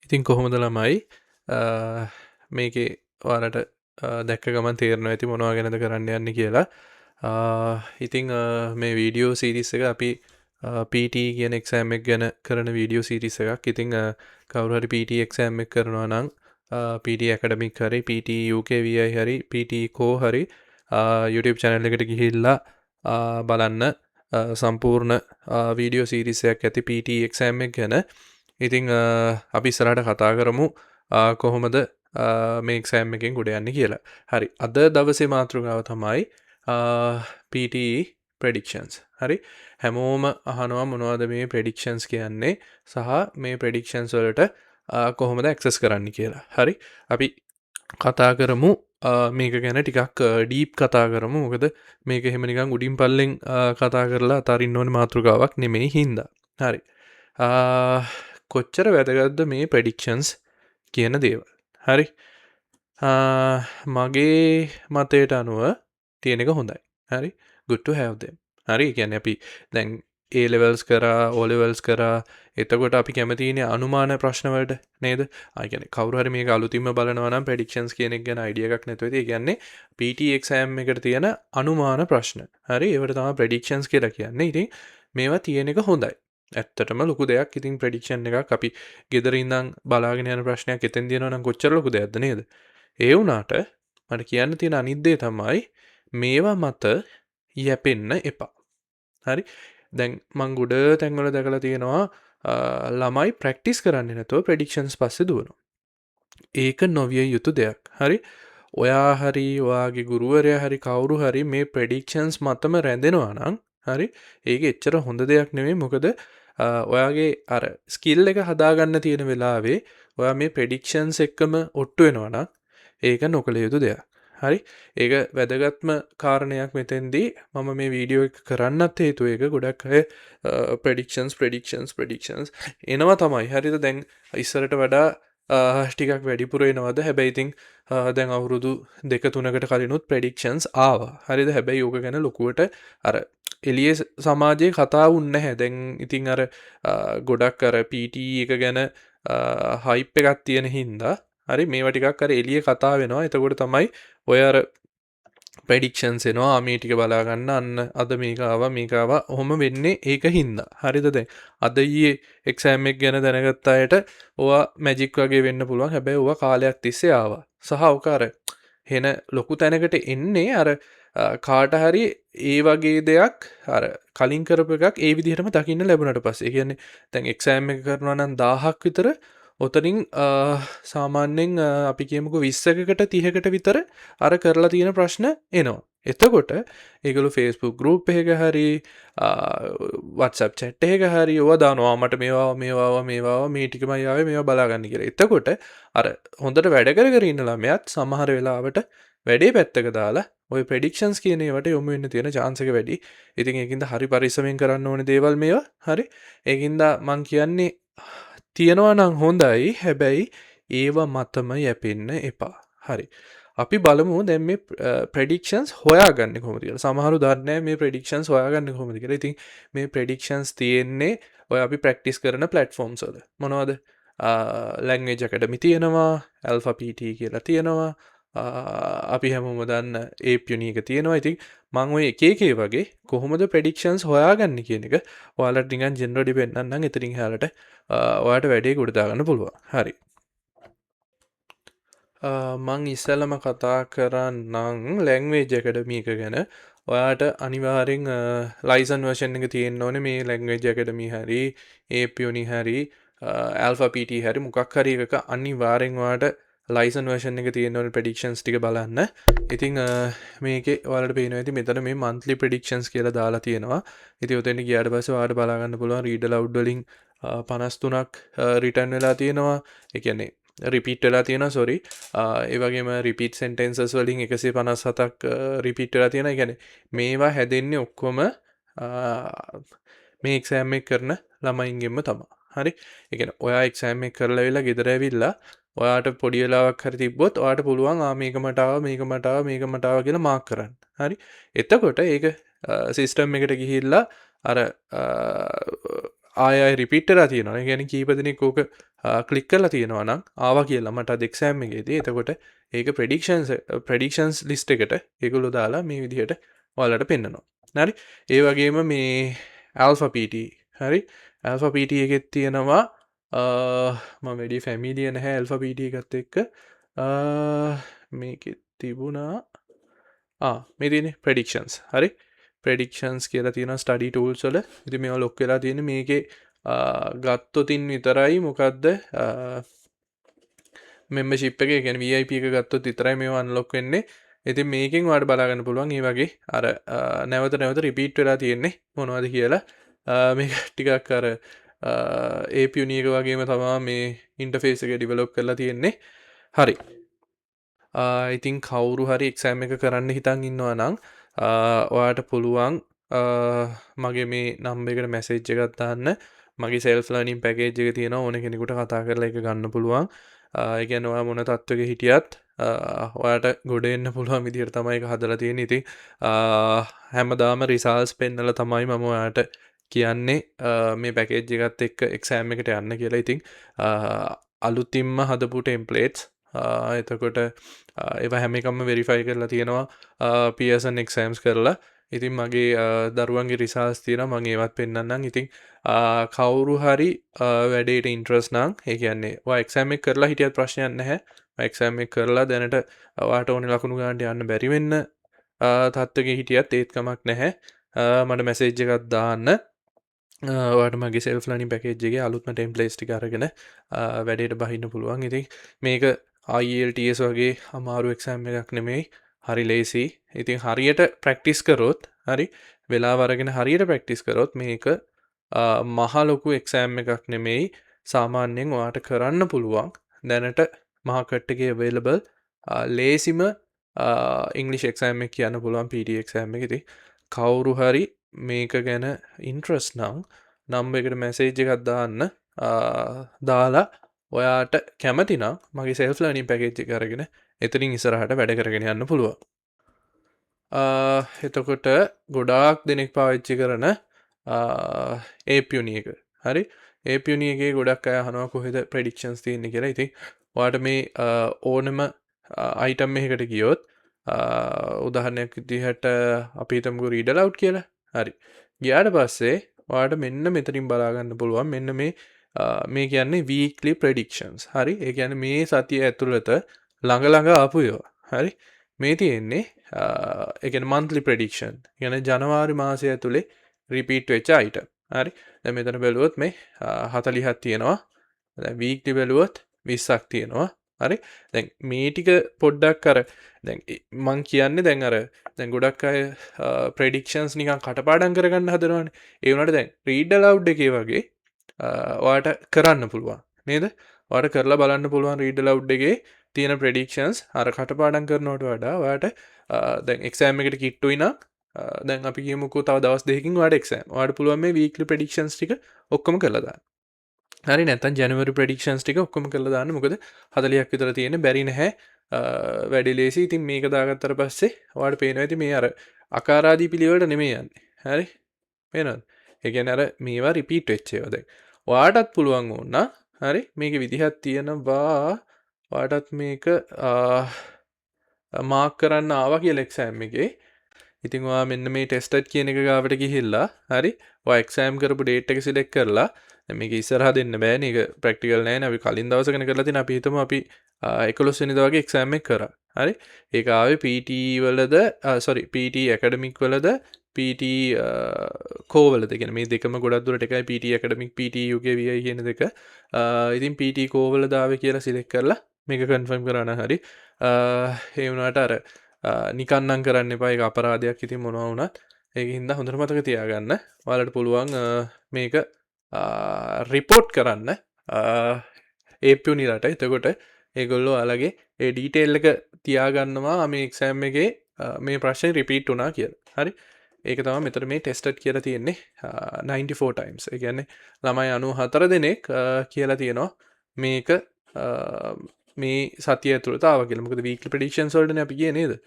ඉතින් කොහොමද ළමයි මේකේ ඔයාලට දැක්ක ගමන් තේරෙනවා ඇති මොනවා ගැනද කරන්න යන්නේ කියලා. ඉතින් මේ වීඩියෝ සීරීස් එක අපි PT කියන එක්සෑම් එක ගැන කරන වීඩියෝ සීරීස් එකක්. ඉතින් කවුරු හරි PT එක්සෑම් එක කරනවා නම් PT ඇකඩමික් හරි PT UKVI හරි PT කෝ හරි YouTube channel එකට ගිහිල්ලා බලන්න සම්පූර්ණ වීඩියෝ සීරීස් එකක් ඇති PT එක්සෑම් එක ගැන. ඉතිං අපි ඉස්සරහට කතා කරමු කොහොමද මේ එක්සෑම් එකෙන් ගොඩ යන්නේ කියලා. හරි. අද දවසේ මාතෘකාව තමයි PTE predictions. හරි. හැමෝම අහනවා මොනවද මේ predictions කියන්නේ සහ මේ predictions වලට කොහොමද access කරන්න කියලා. හරි. අපි කතා කරමු මේක ගැන ටිකක් ඩීප් කතා කරමු. මොකද මේක එහෙම නිකන් උඩින් පල්ලෙන් කතා කරලා අතාරින්න ඕනේ මාතෘකාවක් නෙමෙයි හින්දා. හරි. කොච්චර වැදගත්ද මේ ප්‍රෙඩික්ෂන්ස් කියන දේවල්. හරි. මගේ මතයට අනුව තියෙන එක හොඳයි. හරි. good to have them. හරි. කියන්නේ අපි දැන් A levels කරා O levels කරා එතකොට අපි කැමති ඉන්නේ අනුමාන ප්‍රශ්න වලට නේද? කියන්නේ කවුරු හරි මේක අලුතින්ම බලනවා නම් predictions කියන එක ගැන idea එකක් නැතුව ඉතින් ඒ කියන්නේ PT exam එකට තියෙන අනුමාන ප්‍රශ්න. හරි. ඒවට තමයි predictions කියලා කියන්නේ. ඉතින් මේවා තියෙන එක හොඳයි. ඇත්තටම ලොකු දෙයක්. ඉතින් ප්‍රෙඩික්ෂන් එකක් අපි ගෙදර ඉඳන් බලාගෙන යන ප්‍රශ්නයක් එතෙන් දිනනවා නම් කොච්චර ලොකු දෙයක්ද නේද? ඒ වුණාට මට කියන්න තියෙන අනිත් දේ තමයි මේවා මත යැපෙන්න එපා. හරි? දැන් මං ගොඩ තැන්වල දැකලා තියෙනවා ළමයි ප්‍රැක්ටිස් කරන්නේ නැතුව ප්‍රෙඩික්ෂන්ස් පස්සේ දුවනවා. ඒක නොවිය යුතු දෙයක්. හරි? ඔයා හරි ඔයාගේ ගුරුවරයා හරි කවුරු හරි මේ ප්‍රෙඩික්ෂන්ස් මතම රැඳෙනවා නම් හරි? ඒක එච්චර හොඳ දෙයක් නෙමෙයි. මොකද ඔයාගේ අර ස්කිල් එක හදාගන්න තියෙන වෙලාවේ ඔයා මේ ප්‍රෙඩික්ෂන්ස් එක්කම ඔට්ටු වෙනවා නම් ඒක නොකළ යුතු දෙයක්. හරි? ඒක වැදගත්ම කාරණයක් මෙතෙන්දී මම මේ වීඩියෝ එක කරන්නත් හේතුව ඒක ගොඩක් අය ප්‍රෙඩික්ෂන්ස් එනවා තමයි. හරිද? දැන් ඉස්සරට වඩා ටිකක් වැඩිපුර එනවද? හැබැයි ඉතින් දැන් අවුරුදු 2-3කට කලිනුත් ප්‍රෙඩික්ෂන්ස් ආවා. හරිද? හැබැයි ඕක ගැන ලොකුවට අර එළියේ සමාජයේ කතා වුන්නේ නැහැ. දැන් ඉතින් අර ගොඩක් අර PT එක ගැන හයිප් එකක් තියෙන හින්දා හරි මේවා ටිකක් අර එළියේ කතා වෙනවා. එතකොට තමයි ඔය අර ප්‍රෙඩික්ෂන්ස් එනවා මේ ටික බලා ගන්න අන්න අද මේක ආවා ඔහොම වෙන්නේ ඒක හින්දා. හරිද? දැන් අද ඊයේ එක්සෑම් එක ගැන දැනගත්ත අයට ඕවා මැජික් වගේ වෙන්න පුළුවන්. හැබැයි ඕවා කාලයක් තිස්සේ ආවා. සහ ඔක අර හෙන ලොකු තැනකට එන්නේ අර කාට හරි ඒ වගේ දෙයක් අර කලින් කරපු එකක් ඒ විදිහටම දකින්න ලැබුණාට පස්සේ. ඒ කියන්නේ දැන් එක්සෑම් එක කරනවා නම් 1000ක් විතර ඔතනින් සාමාන්‍යයෙන් අපි කියමුකෝ 20කට 30කට විතර අර කරලා තියෙන ප්‍රශ්න එනවා. එතකොට ඒගොල්ලෝ Facebook group එකක හරි WhatsApp chat එකක හරි ඕවා දානවා මට මේවා මේ ටිකමයි ආවේ මේවා බලා ගන්න කියලා. එතකොට අර හොඳට වැඩ කර ඉන්න ළමයාත් සමහර වෙලාවට වැඩේ පැත්තක දාලා ඔය ප්‍රෙඩික්ෂන්ස් කියන ඒවාට යොමු වෙන්න තියෙන chance එක වැඩි. ඉතින් ඒකින්ද හරි පරිස්සමෙන් කරන්න ඕනේ දේවල් මේවා. හරි. ඒකින්ද මං කියන්නේ තියෙනවා නම් හොඳයි. හැබැයි ඒවා මතම යැපෙන්න එපා. හරි. අපි බලමු දැන් මේ ප්‍රෙඩික්ෂන්ස් හොයාගන්නේ කොහොමද කියලා. සමහරු දන්නේ නැහැ මේ ප්‍රෙඩික්ෂන්ස් හොයාගන්නේ කොහොමද කියලා. ඉතින් මේ ප්‍රෙඩික්ෂන්ස් තියෙන්නේ ඔය අපි ප්‍රැක්ටිස් කරන ප්ලැට්ෆෝම්ස් වල. මොනවද? ලැන්ග්වේජ් ඇකඩමි තියෙනවා, Alpha PT කියලා තියෙනවා. අපි හැමෝම දන්න ඒප්යුනි එක තියෙනවා. ඉතින් මම ඔය එක වගේ කොහොමද ප්‍රෙඩික්ෂන්ස් හොයාගන්නේ කියන එක ඔයාලට නිකන් ජෙනරලි පෙන්නන්නම්. එතනින් එහාට ඔයාලට වැඩේ ගොඩ දාගන්න පුළුවන්. හරි. මං ඉස්සෙල්ලම කතා කරන්නම් ලැන්ග්වේජ් ඇකඩමි එක ගැන. ඔයාට අනිවාර්යෙන් ලයිසන් වර්ෂන් එක තියෙන්න ඕනේ මේ ලැන්ග්වේජ් ඇකඩමි හරි ඒප්යුනි හරි Alpha PT හරි මොකක් හරි එකක අනිවාර්යෙන් ඔයාට ලයිසන් වර්ෂන් එක තියෙන්න ඕනේ ප්‍රෙඩික්ෂන්ස් ටික බලන්න. ඉතින් මේකේ ඔයාලට පේනවා ඇති මෙතන මේ monthly predictions කියලා දාලා තියෙනවා. ඉතින් උතෙන් ගියාට පස්සේ ඔයාලට බලා ගන්න පුළුවන් read aloud වලින් 53ක් රිටර්න් වෙලා තියෙනවා. ඒ කියන්නේ රිපීට් වෙලා තියෙනවා සෝරි. ඒ වගේම රිපීට් සෙන්ටෙන්සස් වලින් 157ක් රිපීට් වෙලා තියෙනවා. ඒ කියන්නේ මේවා හැදෙන්නේ ඔක්කොම මේ එක්සෑම් එක කරන ළමයින්ගෙන්ම තමයි. හරි. ඒ කියන්නේ ඔයා එක්සෑම් එක කරලා වෙලා ගෙදර ඇවිල්ලා ඔයාට පොඩි වෙලාවක් හරි තිබ්බොත් ඔයාට පුළුවන් මේක මට ආවා කියලා මාක් කරන්න. හරි. එතකොට ඒක සිස්ටම් එකට ගිහිල්ලා අර ආය රිපිට්ටලා තියෙනවා ගැන කීපදිනෙක් ඕක කලික් කරලා තියෙනවා නම් ආවා කියලා මට දෙක්ෂෑම් එකේදී එතකොට ඒක ප්‍රඩික්ෂන්ස් ලිස්ට් එකට ඒගොල්ලෝ දාලා මේ විදිහට ඔයාලට පෙන්නනවා. හරි ඒ වගේම මේ ඇල්ෆා PT හරි ඇල්ෆා PT එකෙත් තියෙනවා මම වැඩි ෆැමිලිය නැහැ ඇල්ෆා PT එකත් එක්ක මේක තිබුණා මේ තියෙන ප්‍රඩික්ෂන්ස් හරි ප්‍රඩික්ෂන්ස් කියලා තියෙන ස්ටඩි ටූල්ස් වල ඉතින් මේවා ලොක් වෙලා තියෙන මේකේ ගත්තොතින් විතරයි මොකක්ද මෙම්බර්ෂිප් එක කියන්නේ VIP එක ගත්තොත් විතරයි මේවා අන්ලොක් වෙන්නේ. ඉතින් මේකෙන් ඔයාලට බලා ගන්න පුළුවන් මේ වගේ අර නැවත නැවත රිපීට් වෙලා තියෙන්නේ මොනවද කියලා. මේක ටිකක් අර AP Uni එක වගේම තමයි මේ ඉන්ටර්ෆේස් එක ඩෙවලොප් කරලා තියෙන්නේ. හරි. ඉතින් කවුරු හරි එක්සෑම් එක කරන්න හිතන් ඉන්නවා නම් ඔයාට පුළුවන් මගේ මේ නම්බර් එකට මැසේජ් එකක් දාන්න. මගේ self learning package එක තියෙනවා ඕන කෙනෙකුට කතා කරලා ඒක ගන්න පුළුවන්. ඒ කියන්නේ ඔයා මොන තත්ත්වයක හිටියත් ඔයාට ගොඩ එන්න පුළුවන් විදිහට තමයි ඒක හදලා තියෙන්නේ. ඉතින් හැමදාම රිසල්ට්ස් පෙන්නලා තමයි මම ඔයාට කියන්නේ මේ පැකේජ් එකත් එක්ක එක්සෑම් එකට යන්න කියලා. ඉතින් අලුතින්ම හදපු ටෙම්ප්ලේට්ස් එතකොට ඒවා හැම එකක්ම වෙරිෆයි කරලා තියෙනවා Pearson exams කරලා. ඉතින් මගේ දරුවන්ගේ රිසල්ට්ස් තියෙනවා මම ඒවත් පෙන්නන්නම්. ඉතින් කවුරු හරි වැඩේට ඉන්ට්‍රස්ට් නම් ඒ කියන්නේ ඔයා එක්සෑම් එක කරලා හිටියත් ප්‍රශ්නයක් නැහැ. එක්සෑම් එක කරලා දැනට ඔයාට ඕනේ ලකුණු ගන්නට යන්න බැරි වෙන්න තත්ත්වයක හිටියත් ඒත් කමක් නැහැ. මට මැසේජ් එකක් දාන්න. ඔයාට මගේ self learning package එකේ අලුත්ම templates ටික අරගෙන වැඩේට බහින්න පුළුවන්. ඉතින් මේක IELTS වගේ අමාරු එක්සෑම් එකක් නෙමෙයි. හරි ලේසි. ඉතින් හරියට ප්‍රැක්ටිස් කරොත් හරි වෙලාව අරගෙන හරියට ප්‍රැක්ටිස් කරොත් මේක මහ ලොකු එක්සෑම් එකක් නෙමෙයි. සාමාන්‍යයෙන් ඔයාට කරන්න පුළුවන් දැනට මාකට් එකේ available ලේසිම ඉංග්ලිෂ් එක්සෑම් එක කියන්න පුළුවන් PT එක්සෑම් එක. ඉතින් කවුරු හරි මේක ගැන ඉන්ට්‍රස්ට් නම් නම්බර් එකට මැසේජ් එකක් දාන්න. දාලා ඔයාට කැමති නම් මගේ self learning package එක අරගෙන එතනින් ඉස්සරහට වැඩ කරගෙන යන්න පුළුවන්. එතකොට ගොඩාක් දෙනෙක් පාවිච්චි කරන AP Uni එක. හරි AP Uni එකේ ගොඩක් අය අහනවා කොහෙද ප්‍රෙඩික්ෂන්ස් තියෙන්නේ කියලා. ඉතින් ඔයාට මේ ඕනම අයිටම් එකකට ගියොත් උදාහරණයක් විදිහට අපි හිතමුකෝ read aloud කියලා. හරි. ගියාට පස්සේ ඔයාට මෙන්න මෙතනින් බලා ගන්න පුළුවන් මෙන්න මේ කියන්නේ weekly predictions. හරි. ඒ කියන්නේ මේ සතිය ඇතුළත ළඟ ආපු ඒවා. හරි. මේ තියෙන්නේ ඒ කියන්නේ monthly prediction. කියන්නේ ජනවාරි මාසය ඇතුලේ repeat වෙච්ච item. හරි. දැන් මෙතන බැලුවොත් මේ 40ක් තියෙනවා. දැන් weekly බැලුවොත් 20ක් තියෙනවා. හරි. දැන් මේ ටික පොඩ්ඩක් අර දැන් මං කියන්නේ දැන් අර දැන් ගොඩක් අය ප්‍රෙඩික්ෂන්ස් නිකන් කටපාඩම් කරගන්න හදනවානේ. ඒ වුණාට දැන් read aloud එකේ වගේ ඔයාට කරන්න පුළුවන්. නේද? ඔයාට කරලා බලන්න පුළුවන් read aloud එකේ තියෙන ප්‍රෙඩික්ෂන්ස් අර කටපාඩම් කරනවට වඩා ඔයාට දැන් එක්සෑම් එකට කිට්ටුයි නම් දැන් අපි කියමුකෝ තව දවස් දෙකකින් ඔයාට එක්සෑම්. ඔයාට පුළුවන් මේ weekly predictions ටික ඔක්කොම කරලා දාන්න. හරි නැත්නම් January predictions ටික ඔක්කොම කරලා දාන්න. මොකද 40ක් විතර තියෙන බැරි නැහැ. වැඩි ලේසි. ඉතින් මේක දාගත්තට පස්සේ ඔයාලට පේනවා ඇති මේ අර අකාරාදී පිළිවෙලට නෙමෙයි යන්නේ. හරි? පේනවද? ඒ කියන්නේ අර මේවා රිපීට් වෙච්ච ඒවා දැන්. ඔයාටත් පුළුවන් වුණා. හරි? මේකේ විදිහක් තියෙනවා. ඔයාටත් මේක මාක් කරන්න ආවා කියලා එක්සෑම් එකේ. ඉතින් ඔයා මෙන්න මේ ටෙස්ටඩ් කියන එක ගාවට ගිහිල්ලා හරි ඔයා එක්සෑම් කරපු ඩේට් එක සිලෙක්ට් කරලා දැන් මේක ඉස්සරහා දෙන්න බෑනේ ඒක ප්‍රැක්ටිකල් නෑනේ අපි කලින් දවසකනේ කරලා තියෙන අපි හිතමු අපි 11 වෙනිදා වගේ එක්සෑම් එක කරා හරි ඒක ආවේ PT වලද PT ඇකඩමික් වලද PT කෝ වලද කියන්නේ මේ දෙකම ගොඩක් දුරට එකයි PT academic PT UK VI කියන දෙක ඉතින් PT කෝ වලද ආවේ කියලා සිලෙක්ට් කරලා මේක කන්ෆර්ම් කරා නම් හරි ඒ වුණාට අර නිකන්නම් කරන්න එපා ඒක අපරාධයක් ඉතින් මොනවා වුණත් ඒක හින්දා හොඳට මතක තියාගන්න ඔයාලට පුළුවන් මේක රිපෝට් කරන්න AP Uni රට එතකොට ඒගොල්ලෝ ඔයාලගේ ඒ ඩීටේල් එක තියාගන්නවා මේ එක්සෑම් එකේ මේ ප්‍රශ්නේ රිපීට් වුණා කියලා. හරි. ඒක තමයි මෙතන මේ ටෙස්ටඩ් කියලා තියෙන්නේ 94 times. ඒ කියන්නේ ළමයි 94 දෙනෙක් කියලා තියෙනවා මේක මේ සතිය ඇතුළත ආවා කියලා. මොකද weekly predictions වලටනේ අපි ගියේ නේද?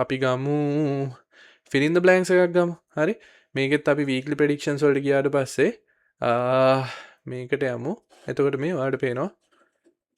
අපි ගමු fill in the blanks එකක් ගමු. හරි. මේකෙත් අපි weekly predictions වලට ගියාට පස්සේ මේකට යමු. එතකොට මේ ඔයාලට පේනවා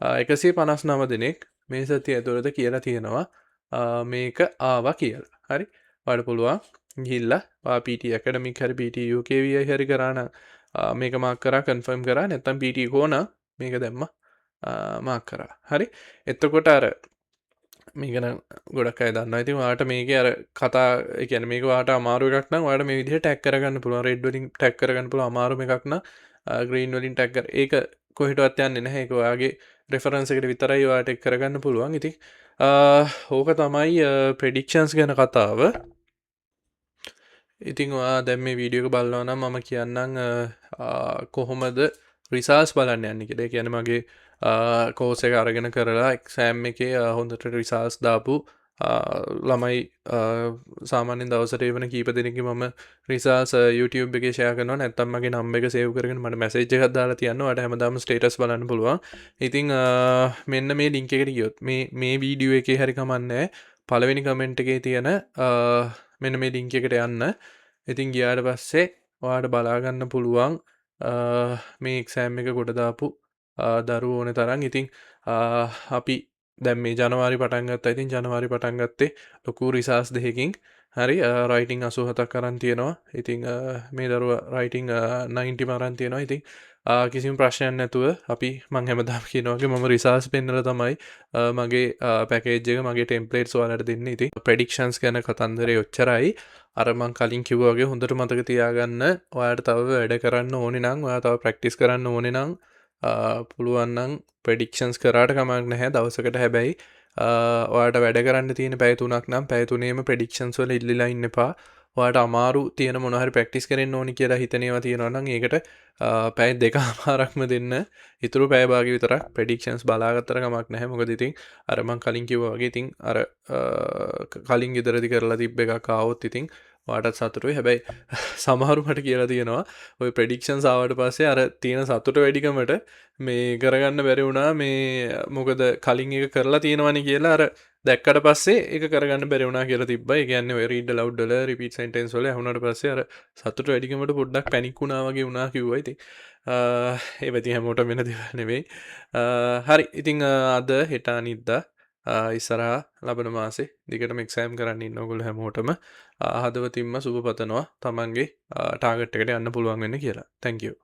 159 දෙනෙක් මේ සතිය ඇතුළත කියලා තියෙනවා මේක ආවා කියලා. හරි. ඔයාලට පුළුවන් ගිහිල්ලා PT academic හරි PT UKVI හරි කරා නම් මේක මාක් කරා කන්ෆර්ම් කරා නැත්නම් PT කෝ නම් මේක දැම්මා මාක් කරා. හරි. එතකොට අර මේකන ගොඩක් අය දන්නවා. ඉතින් ඔයාලට මේකේ අර කතා ඒ කියන්නේ මේක ඔයාලට අමාරු එකක් නම් ඔයාලට මේ විදිහට ටැග් කරගන්න පුළුවන්. රෙඩ් වලින් ටැග් කරගන්න පුළුවන්. අමාරුම එකක් නම් ග්‍රීන් වලින් ටැග් කර. ඒක කොහෙටවත් යන්නේ නැහැ. ඒක ඔයාගේ රෙෆරන්ස් එකට විතරයි ඔයාලට එක් කරගන්න පුළුවන්. ඉතින් ඕක තමයි ප්‍රෙඩික්ෂන්ස් ගැන කතාව. ඉතින් ඔයා දැන් මේ වීඩියෝ එක බලනවා නම් මම කියන්නම් කොහොමද රිසල්ට්ස් බලන්න යන්නේ කියලා. ඒ කියන්නේ මගේ කෝස් එක අරගෙන කරලා එක්සෑම් එකේ හොඳට රිසල්ට්ස් දාපු ළමයි සාමාන්‍යයෙන් දවසට එවන කීප දෙනෙක්ගේ මම රිසල්ට්ස් YouTube එකේ ෂෙයා කරනවා. නැත්නම් මගේ නම්බර් එක සේව් කරගෙන මට මැසේජ් එකක් දාලා තියන්න. ඔයාලට හැමදාම ස්ටේටස් බලන්න පුළුවන්. ඉතින් මෙන්න මේ ලින්ක් එකට ගියොත් මේ වීඩියෝ එකේ හරි කමන්නේ පළවෙනි කමෙන්ට් එකේ තියෙන මෙන්න මේ ලින්ක් එකට යන්න. ඉතින් ගියාට පස්සේ ඔයාලට බලා ගන්න පුළුවන් මේ එක්සෑම් එක කොට දාපු දරුවෝ ඕනේ තරම්. ඉතින් අපි දැන් මේ ජනවාරි පටන් ගත්තා. ඉතින් ජනවාරි පටන් ගත්තේ ලොකු රිසර්ච් දෙකකින්. හරි රයිටිං 87ක් අරන් තියෙනවා. ඉතින් මේ දරුවා රයිටිං 90 අරන් තියෙනවා. ඉතින් කිසිම ප්‍රශ්නයක් නැතුව අපි මම හැමදාම කියනවා වගේ මම රිසර්ච් පෙන්නලා තමයි මගේ පැකේජ් එක මගේ ටෙම්ප්ලේට්ස් ඔයාලට දෙන්නේ. ඉතින් ප්‍රෙඩික්ෂන්ස් ගැන කතන්දරේ ඔච්චරයි. අර මං කලින් කිව්වා වගේ හොඳට මතක තියාගන්න. ඔයාලට තව වැඩ කරන්න ඕනේ නම් ඔයා තව ප්‍රැක්ටිස් කරන්න ඕනේ නම් පුළුවන් නම් ප්‍රෙඩික්ෂන්ස් කරාට කමක් නැහැ දවසකට. හැබැයි ඔයාලට වැඩ කරන්න තියෙන පැය 3ක් නම් පැය 3ේම ප්‍රෙඩික්ෂන්ස් වල ඉල්ලලා ඉන්න එපා. ඔයාලට අමාරු තියෙන මොනවා හරි ප්‍රැක්ටිස් කරන්න ඕනි කියලා හිතනවා තියෙනවා නම් ඒකට පැය 2මාරක්ම දෙන්න. ඊටු පැය භාගය විතරක් ප්‍රෙඩික්ෂන්ස් බලාගත්තට කමක් නැහැ. මොකද ඉතින් අර මං කලින් කිව්වා වගේ ඉතින් අර කලින් ගෙදරදි කරලා තිබ්බ එකක් ආවොත් ඉතින් ඔයාටත් සතුටුයි. හැබැයි සමහරු මට කියලා තියෙනවා ඔය ප්‍රෙඩික්ෂන්ස් ආවට පස්සේ අර තියෙන සතුට වැඩිකමට මේ කරගන්න බැරි වුණා මේ මොකද කලින් එක කරලා තියෙනවනේ කියලා අර දැක්කට පස්සේ ඒක කරගන්න බැරි වුණා කියලා තිබ්බා. ඒ කියන්නේ ඔය read aloud වල repeat sentence වල ඇහුණාට පස්සේ අර සතුට වැඩිකමට පොඩ්ඩක් පැනික් වුණා වගේ වුණා කිව්වා. ඉතින් ඒ වෙති හැමෝටම වෙන දේවල් නෙවෙයි. හරි. ඉතින් අද හෙට අනිද්දා ඉස්සරහා ලබන මාසේ දිගටම එක්සෑම් කරන්න ඉන්න ඔයගොල්ලෝ හැමෝටම හදවතින්ම සුබ පතනවා තමන්ගේ ටාගට් එකට යන්න පුළුවන් වෙන්න කියලා. thank you.